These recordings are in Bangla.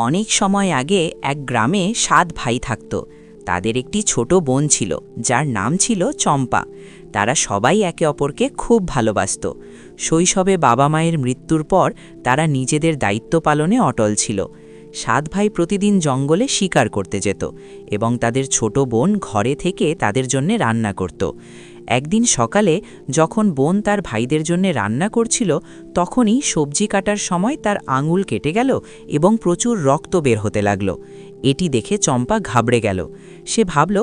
অনেক সময় আগে এক গ্রামে 7 ভাই থাকত। তাদের একটি ছোট বোন ছিল, যার নাম ছিল চম্পা। তারা সবাই একে অপরকে খুব ভালোবাসত। শৈশবে বাবা মায়ের মৃত্যুর পর তারা নিজেদের দায়িত্ব পালনে অটল ছিল। 7 ভাই প্রতিদিন জঙ্গলে শিকার করতে যেত এবং তাদের ছোট বোন ঘরে থেকে তাদের জন্য রান্না করত। একদিন সকালে যখন বোন তার ভাইদের জন্য রান্না করছিল, তখনই সবজি কাটার সময় তার আঙুল কেটে গেল এবং প্রচুর রক্ত বের হতে লাগল। এটি দেখে চম্পা ঘাবড়ে গেল। সে ভাবল,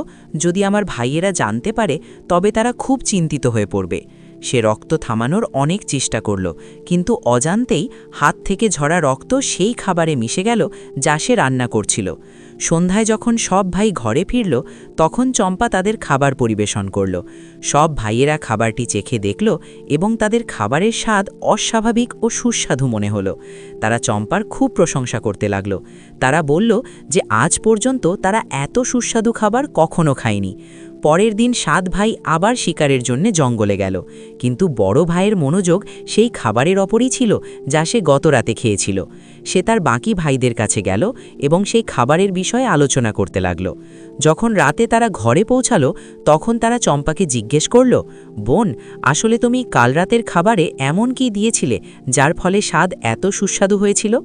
যদি আমার ভাইয়েরা জানতে পারে তবে তারা খুব চিন্তিত হয়ে পড়বে। সে রক্ত থামানোর অনেক চেষ্টা করল, কিন্তু অজান্তেই হাত থেকে ঝরা রক্ত সেই খাবারে মিশে গেল যা সে রান্না করছিল। সন্ধ্যায় যখন সব ভাই ঘরে ফিরল, তখন চম্পা তাদের খাবার পরিবেশন করল। সব ভাইয়েরা খাবারটি চেখে দেখল এবং তাদের খাবারের স্বাদ অস্বাভাবিক ও সুস্বাদু মনে হলো। তারা চম্পার খুব প্রশংসা করতে লাগল। তারা বলল যে আজ পর্যন্ত তারা এত সুস্বাদু খাবার কখনো খায়নি। পরের দিন 7 ভাই আবার শিকারের জন্য জঙ্গলে গেল, কিন্তু বড় ভাইয়ের মনোযোগ সেই খাবারের ওপরই ছিল যা সে গত রাতে খেয়েছিল। সে তার বাকি ভাইদের কাছে গেল এবং সেই খাবারের বিষয়ে আলোচনা করতে লাগল। যখন রাতে তারা ঘরে পৌঁছালো, তখন তারা চম্পাকে জিজ্ঞেস করল, বোন, আসলে তুমি কাল রাতের খাবারে এমন কি দিয়েছিলে যার ফলে স্বাদ এত সুস্বাদু হয়েছিল?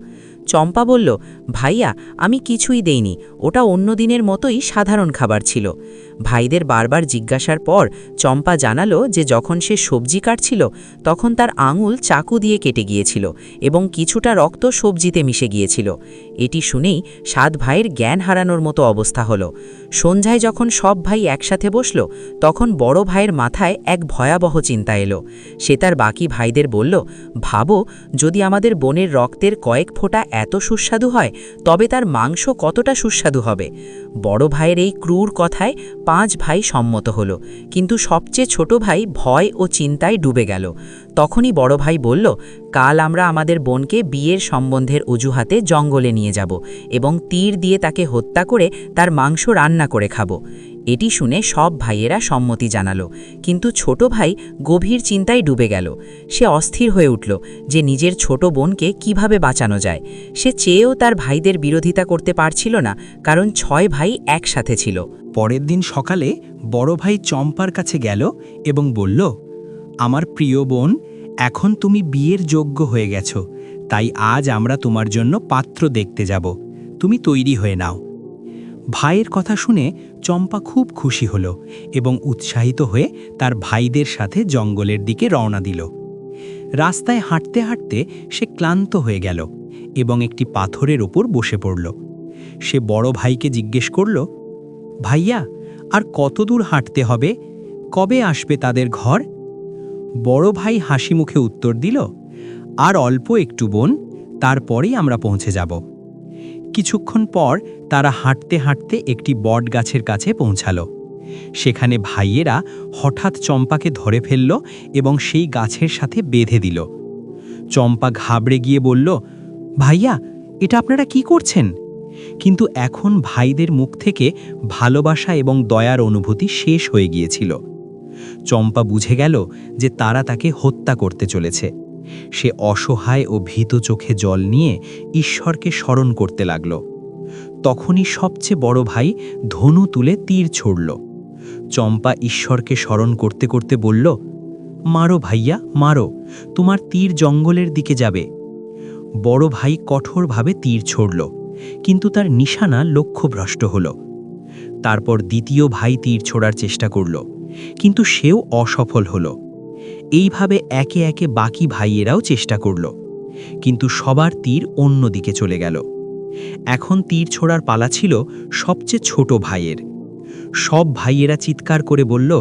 চম্পা বলল, ভাইয়া, আমি কিছুই দেইনি, ওটা অন্য দিনের মতোই সাধারণ খাবার ছিল। ভাইদের বারবার জিজ্ঞাসার পর চম্পা জানালো যে যখন সে সবজি কাটছিল তখন তার আঙুল চাকু দিয়ে কেটে গিয়েছিল এবং কিছুটা রক্ত সবজিতে মিশে গিয়েছিল। এটি শুনেই 7 ভাইয়ের জ্ঞান হারানোর মতো অবস্থা হলো। সন্ধ্যায় যখন সব ভাই একসাথে বসল, তখন বড় ভাইয়ের মাথায় এক ভয়াবহ চিন্তা এলো। সে তার বাকি ভাইদের বলল, ভাবো, যদি আমাদের বোনের রক্তের কয়েক ফোঁটা এত সুস্বাদু হয় তবে তার মাংস কতটা সুস্বাদু হবে। বড় ভাইয়ের এই ক্রূর কথায় 5 ভাই সম্মত হলো, কিন্তু সবচেয়ে ছোট ভাই ভয় ও চিন্তায় ডুবে গেল। তখনই বড় ভাই বলল, কাল আমরা আমাদের বোনকে বিয়ের সম্বন্ধের অজুহাতে জঙ্গলে নিয়ে যাব এবং তীর দিয়ে তাকে হত্যা করে তার মাংস রান্না করে খাবো। এটি শুনে সব ভাইয়েরা সম্মতি জানালো, কিন্তু ছোট ভাই গভীর চিন্তায় ডুবে গেল। সে অস্থির হয়ে উঠল যে নিজের ছোট বোনকে কিভাবে বাঁচানো যায়। সে চেয়েও তার ভাইদের বিরোধিতা করতে পারছিল না, কারণ 6 ভাই একসাথে ছিল। পরের দিন সকালে বড় ভাই চম্পার কাছে গেল এবং বলল, আমার প্রিয় বোন, এখন তুমি বিয়ের যোগ্য হয়ে গেছো, তাই আজ আমরা তোমার জন্য পাত্র দেখতে যাব। তুমি তৈরি হয়ে নাও। ভাইয়ের কথা শুনে চম্পা খুব খুশি হল এবং উৎসাহিত হয়ে তার ভাইদের সাথে জঙ্গলের দিকে রওনা দিল। রাস্তায় হাঁটতে হাঁটতে সে ক্লান্ত হয়ে গেল এবং একটি পাথরের ওপর বসে পড়ল। সে বড় ভাইকে জিজ্ঞেস করল, ভাইয়া, আর কত দূর হাঁটতে হবে? কবে আসবে তাদের ঘর? বড় ভাই হাসি মুখে উত্তর দিল, আর অল্প একটু বোন, তারপরেই আমরা পৌঁছে যাব। কিছুক্ষণ পর তারা হাঁটতে হাঁটতে একটি বট গাছের কাছে পৌঁছালো। সেখানে ভাইয়েরা হঠাৎ চম্পাকে ধরে ফেলল এবং সেই গাছের সাথে বেঁধে দিল। চম্পা ঘাবড়ে গিয়ে বলল, ভাইয়া, এটা আপনারা কি করছেন? কিন্তু এখন ভাইদের মুখ থেকে ভালোবাসা এবং দয়ার অনুভূতি শেষ হয়ে গিয়েছিল। চম্পা বুঝে গেল যে তারা তাকে হত্যা করতে চলেছে। সে অসহায় ও ভীত চোখে জল নিয়ে ঈশ্বরকে স্মরণ করতে লাগল। তখনই সবচেয়ে বড় ভাই ধনু তুলে তীর ছুড়ল। চম্পা ঈশ্বরকে স্মরণ করতে করতে বলল, মারো ভাইয়া, মারো, তোমার তীর জঙ্গলের দিকে যাবে। বড় ভাই কঠোরভাবে তীর ছুড়ল, কিন্তু তার নিশানা লক্ষ্যভ্রষ্ট হল। তারপর দ্বিতীয় ভাই তীর ছোড়ার চেষ্টা করল, কিন্তু সেও অসফল হল। এইভাবে একে একে বাকি ভাইয়েরাও চেষ্টা করল, কিন্তু সবার তীর অন্য দিকে চলে গেল। এখন তীর ছোড়ার পালা ছিল সবচেয়ে ছোট ভাইয়ের। সব ভাইয়েরা চিৎকার করে বলল,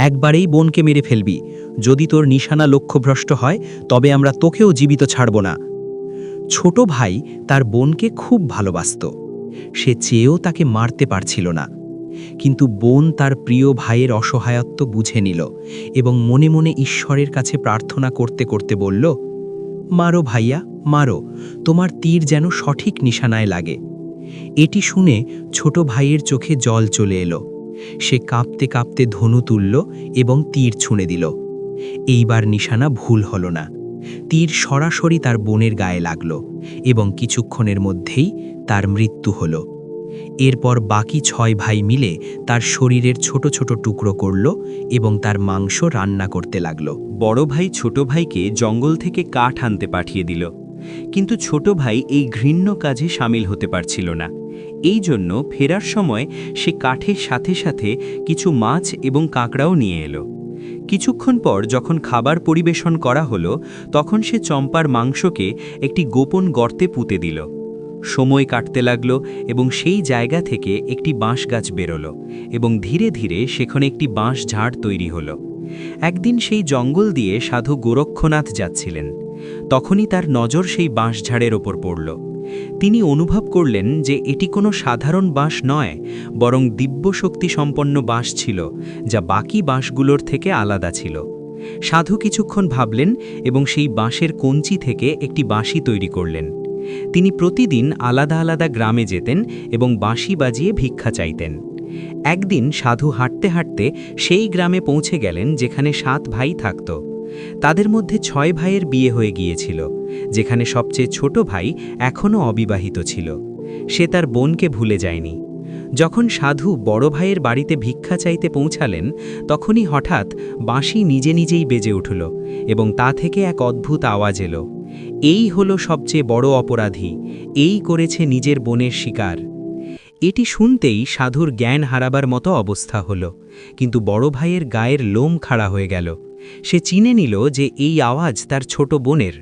একবারেই বোনকে মেরে ফেলবি। যদি তোর নিশানা লক্ষ্যভ্রষ্ট হয় তবে আমরা তোকেও জীবিত ছাড়ব না। ছোট ভাই তার বোনকে খুব ভালোবাসত। সে চেয়েও তাকে মারতে পারছিল না, কিন্তু বোন তার প্রিয় ভাইয়ের অসহায়ত্ব বুঝে নিল এবং মনে মনে ঈশ্বরের কাছে প্রার্থনা করতে করতে বলল, মারো ভাইয়া, মারো, তোমার তীর যেন সঠিক নিশানায় লাগে। এটি শুনে ছোট ভাইয়ের চোখে জল চলে এলো। সে কাঁপতে কাঁপতে ধনু তুলল এবং তীর ছুঁড়ে দিল। এইবার নিশানা ভুল হল না। তীর সরাসরি তার বোনের গায়ে লাগল এবং কিছুক্ষণের মধ্যেই তার মৃত্যু হল। এরপর বাকি 6 ভাই মিলে তার শরীরের ছোট ছোট টুকরো করল এবং তার মাংস রান্না করতে লাগল। বড় ভাই ছোট ভাইকে জঙ্গল থেকে কাঠ আনতে পাঠিয়ে দিল, কিন্তু ছোট ভাই এই ঘৃণ্য কাজে সামিল হতে পারছিল না। এই জন্য ফেরার সময় সে কাঠের সাথে সাথে কিছু মাছ এবং কাঁকড়াও নিয়ে এলো। কিছুক্ষণ পর যখন খাবার পরিবেশন করা হলো, তখন সে চম্পার মাংসকে একটি গোপন গর্তে পুঁতে দিল। সময় কাটতে লাগলো এবং সেই জায়গা থেকে একটি বাঁশ গাছ বেরোলো এবং ধীরে ধীরে সেখানে একটি বাঁশ ঝাড় তৈরি হলো। একদিন সেই জঙ্গল দিয়ে সাধু গোরক্ষনাথ যাচ্ছিলেন। তখনই তার নজর সেই বাঁশঝাড়ের ওপর পড়ল। তিনি অনুভব করলেন যে এটি কোনো সাধারণ বাঁশ নয়, বরং দিব্য শক্তি সম্পন্ন বাঁশ ছিল, যা বাকি বাঁশগুলোর থেকে আলাদা ছিল। সাধু কিছুক্ষণ ভাবলেন এবং সেই বাঁশের কঞ্চি থেকে একটি বাঁশি তৈরি করলেন। তিনি প্রতিদিন আলাদা আলাদা গ্রামে যেতেন এবং বাঁশি বাজিয়ে ভিক্ষা চাইতেন। একদিন সাধু হাঁটতে হাঁটতে সেই গ্রামে পৌঁছে গেলেন যেখানে 7 ভাই থাকত। তাদের মধ্যে 6 ভাইয়ের বিয়ে হয়ে গিয়েছিল, যেখানে সবচেয়ে ছোট ভাই এখনও অবিবাহিত ছিল। সে তার বোনকে ভুলে যায়নি। যখন সাধু বড় ভাইয়ের বাড়িতে ভিক্ষা চাইতে পৌঁছালেন, তখনই হঠাৎ বাঁশি নিজে নিজেই বেজে উঠল এবং তা থেকে এক অদ্ভুত আওয়াজ এলো। এই হলো সবচেয়ে বড় অপরাধী, এই করেছে নিজের বোনের শিকার। এটি শুনতেই সাধুর জ্ঞান হারাবার মতো অবস্থা হলো, কিন্তু বড় ভাইয়ের গায়ের লোম খাড়া হয়ে গেল। সে চিনে নিল যে এই আওয়াজ তার ছোট বোনের।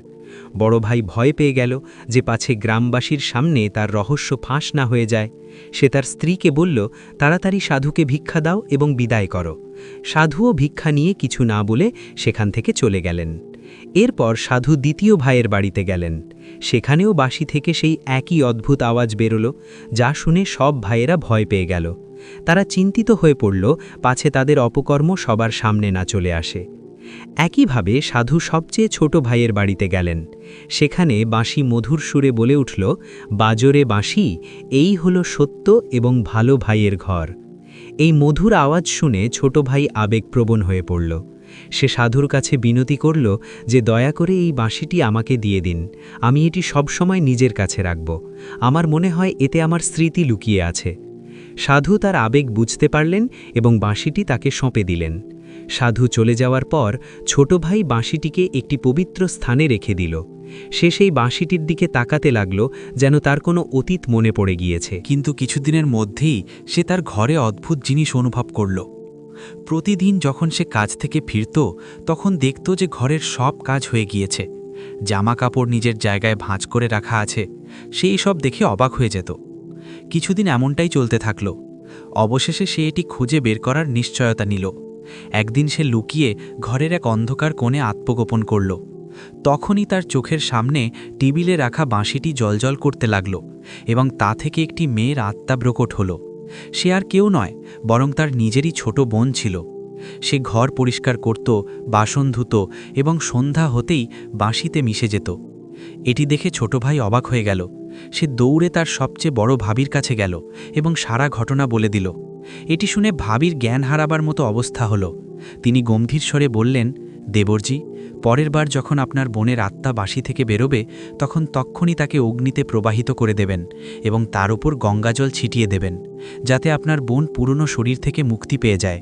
বড় ভাই ভয় পেয়ে গেল যে পাছে গ্রামবাসীর সামনে তার রহস্য ফাঁস না হয়ে যায়। সে তার স্ত্রীকে বলল, তাড়াতাড়ি সাধুকে ভিক্ষা দাও এবং বিদায় করো। সাধুও ভিক্ষা নিয়ে কিছু না বলে সেখান থেকে চলে গেলেন। এরপর সাধু দ্বিতীয় ভাইয়ের বাড়িতে গেলেন। সেখানেও বাঁশি থেকে সেই একই অদ্ভুত আওয়াজ বেরোল, যা শুনে সব ভাইয়েরা ভয় পেয়ে গেল। তারা চিন্তিত হয়ে পড়ল পাছে তাদের অপকর্ম সবার সামনে না চলে আসে। একইভাবে সাধু সবচেয়ে ছোট ভাইয়ের বাড়িতে গেলেন। সেখানে বাঁশি মধুর সুরে বলে উঠল, বাজরে বাঁশি, এই হলো সত্য এবং ভালো ভাইয়ের ঘর। এই মধুর আওয়াজ শুনে ছোট ভাই আবেগপ্রবণ হয়ে পড়ল। সে সাধুর কাছে বিনতি করল যে দয়া করে এই বাঁশিটি আমাকে দিয়ে দিন, আমি এটি সবসময় নিজের কাছে রাখব। আমার মনে হয় এতে আমার স্মৃতি লুকিয়ে আছে। সাধু তার আবেগ বুঝতে পারলেন এবং বাঁশিটি তাকে সঁপে দিলেন। সাধু চলে যাওয়ার পর ছোট ভাই বাঁশিটিকে একটি পবিত্র স্থানে রেখে দিল। সে সেই বাঁশিটির দিকে তাকাতে লাগল যেন তার কোনো অতীত মনে পড়ে গিয়েছে। কিন্তু কিছুদিনের মধ্যেই সে তার ঘরে অদ্ভুত জিনিস অনুভব করল। প্রতিদিন যখন সে কাজ থেকে ফিরত, তখন দেখত যে ঘরের সব কাজ হয়ে গিয়েছে, জামা কাপড় নিজের জায়গায় ভাঁজ করে রাখা আছে। সেই সব দেখে অবাক হয়ে যেত। কিছুদিন এমনটাই চলতে থাকল। অবশেষে সে এটি খুঁজে বের করার নিশ্চয়তা নিল। একদিন সে লুকিয়ে ঘরের এক অন্ধকার কোণে আত্মগোপন করল। তখনই তার চোখের সামনে টেবিলে রাখা বাঁশিটি জ্বলজ্বল করতে লাগল এবং তা থেকে একটি মেয়ের আত্মা প্রকট হল। সে আর কেউ নয়, বরং তার নিজেরই ছোট বোন ছিল। সে ঘর পরিষ্কার করত, বাসন ধুত এবং সন্ধ্যা হতেই বাঁশিতে মিশে যেত। এটি দেখে ছোট ভাই অবাক হয়ে গেল। সে দৌড়ে তার সবচেয়ে বড় ভাবির কাছে গেল এবং সারা ঘটনা বলে দিল। এটি শুনে ভাবির জ্ঞান হারাবার মতো অবস্থা হল। তিনি গম্ভীর স্বরে বললেন, দেবরজি, পরের বার যখন আপনার বোনের আত্মা বাঁশি থেকে বেরোবে, তখন তক্ষুনি তাকে অগ্নিতে প্রবাহিত করে দেবেন এবং তার উপর গঙ্গাজল ছিটিয়ে দেবেন, যাতে আপনার বোন পুরনো শরীর থেকে মুক্তি পেয়ে যায়।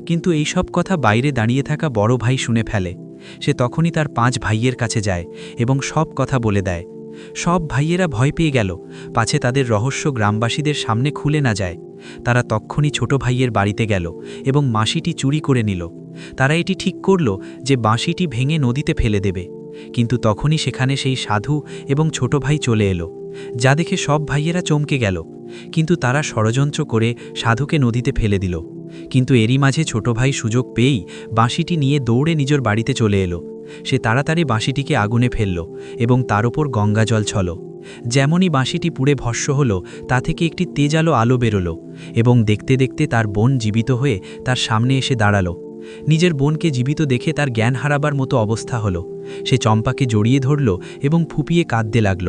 কিন্তু এই সব কথা বাইরে দাঁড়িয়ে থাকা বড় ভাই শুনে ফেলে। সে তখনই তার 5 ভাইয়ের কাছে যায় এবং সব কথা বলে দেয়। সব ভাইয়েরা ভয় পেয়ে গেল পাছে তাদের রহস্য গ্রামবাসীদের সামনে খুলে না যায়। তারা তক্ষুনি ছোট ভাইয়ের বাড়িতে গেল এবং বাঁশিটি চুরি করে নিল। তারা এটি ঠিক করল যে বাঁশিটি ভেঙে নদীতে ফেলে দেবে। কিন্তু তখনই সেখানে সেই সাধু এবং ছোট ভাই চলে এলো, যা দেখে সব ভাইয়েরা চমকে গেল। কিন্তু তারা ষড়যন্ত্র করে সাধুকে নদীতে ফেলে দিল। কিন্তু এরই মাঝে ছোট ভাই সুযোগ পেয়েই বাঁশিটি নিয়ে দৌড়ে নিজের বাড়িতে চলে এলো। সে তাড়াতাড়ি বাঁশিটিকে আগুনে ফেলল এবং তার ওপর গঙ্গাজল ছল। যেমনই বাঁশিটি পুড়ে ভস্ম হল, তা থেকে একটি তেজালো আলো বেরোল এবং দেখতে দেখতে তার বোন জীবিত হয়ে তার সামনে এসে দাঁড়ালো। নিজের বোনকে জীবিত দেখে তার জ্ঞান হারাবার মতো অবস্থা হলো। সে চম্পাকে জড়িয়ে ধরল এবং ফুপিয়ে কাঁদতে লাগল।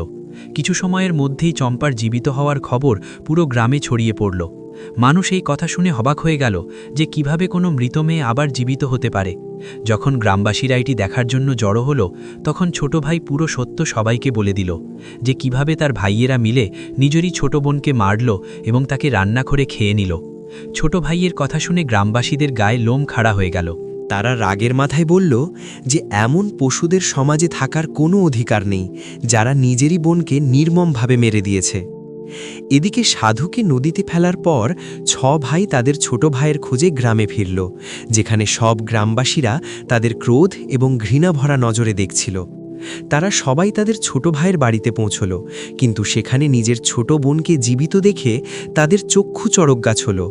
কিছু সময়ের মধ্যেই চম্পার জীবিত হওয়ার খবর পুরো গ্রামে ছড়িয়ে পড়ল। মানুষ এই কথা শুনে অবাক হয়ে গেল যে কিভাবে কোনো মৃত মেয়ে আবার জীবিত হতে পারে। যখন গ্রামবাসীরা এটি দেখার জন্য জড়ো হলো, তখন ছোট ভাই পুরো সত্য সবাইকে বলে দিল, যে কিভাবে তার ভাইয়েরা মিলে নিজেরই ছোট বোনকে মারল এবং তাকে রান্না করে খেয়ে নিল। ছোট ভাইয়ের কথা শুনে গ্রামবাসীদের গায়ে লোম খাড়া হয়ে গেল। তারা রাগের মাথায় বলল যে এমন পশুদের সমাজে থাকার কোনো অধিকার নেই, যারা নিজেরই বোনকে নির্মমভাবে মেরে দিয়েছে। এদিকে সাধুকে নদীতে ফেলার পর 6 ভাই তাদের ছোট ভাইয়ের খোঁজে গ্রামে ফিরল, যেখানে সব গ্রামবাসীরা তাদের ক্রোধ এবং ঘৃণা ভরা নজরে দেখছিল। তারা সবাই তাদের ছোট ভাইয়ের বাড়িতে পৌঁছল, কিন্তু সেখানে নিজের ছোট বোনকে জীবিত দেখে তাদের চক্ষু চড়ক গাছ হল।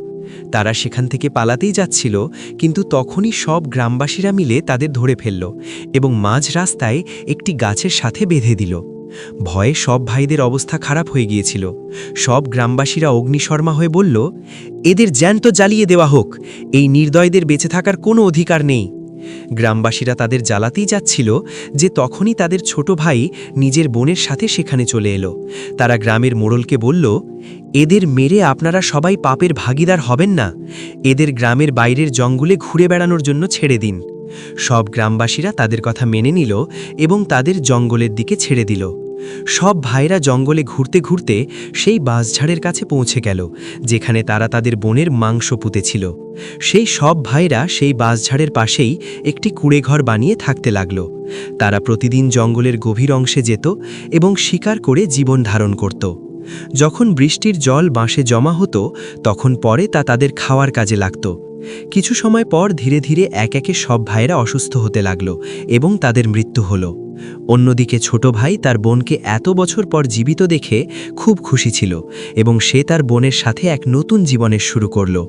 তারা সেখান থেকে পালাতেই যাচ্ছিল, কিন্তু তখনই সব গ্রামবাসীরা মিলে তাদের ধরে ফেলল এবং মাঝ রাস্তায় একটি গাছের সাথে বেঁধে দিল। ভয়ে সব ভাইদের অবস্থা খারাপ হয়ে গিয়েছিল। সব গ্রামবাসীরা অগ্নিশর্মা হয়ে বলল, এদের জ্যান্ত জ্বালিয়ে দেওয়া হোক, এই নির্দয়দের বেঁচে থাকার কোনো অধিকার নেই। গ্রামবাসীরা তাদের জ্বালাতেই যাচ্ছিল যে তখনই তাদের ছোট ভাই নিজের বোনের সাথে সেখানে চলে এলো। তারা গ্রামের মোড়লকে বলল, এদের মেরে আপনারা সবাই পাপের ভাগীদার হবেন না, এদের গ্রামের বাইরের জঙ্গলে ঘুরে বেড়ানোর জন্য ছেড়ে দিন। সব গ্রামবাসীরা তাদের কথা মেনে নিল এবং তাদের জঙ্গলের দিকে ছেড়ে দিল। সব ভাইরা জঙ্গলে ঘুরতে ঘুরতে সেই বাঁশঝাড়ের কাছে পৌঁছে গেল, যেখানে তারা তাদের বোনের মাংস পুঁতেছিল। সেই সব ভাইরা সেই বাঁশঝাড়ের পাশেই একটি কুঁড়েঘর বানিয়ে থাকতে লাগল। তারা প্রতিদিন জঙ্গলের গভীর অংশে যেত এবং শিকার করে জীবন ধারণ করত। যখন বৃষ্টির জল বাঁশে জমা হতো, তখন পরে তা তাদের খাওয়ার কাজে লাগত। কিছু সময় পর ধীরে ধীরে এক একে সব ভাইরা অসুস্থ হতে লাগল এবং তাদের মৃত্যু হলো। অন্যদিকে ছোট ভাই তার বোনকে এত বছর পর জীবিত দেখে খুব খুশি ছিল এবং সে তার বোনের সাথে এক নতুন জীবনের শুরু করল।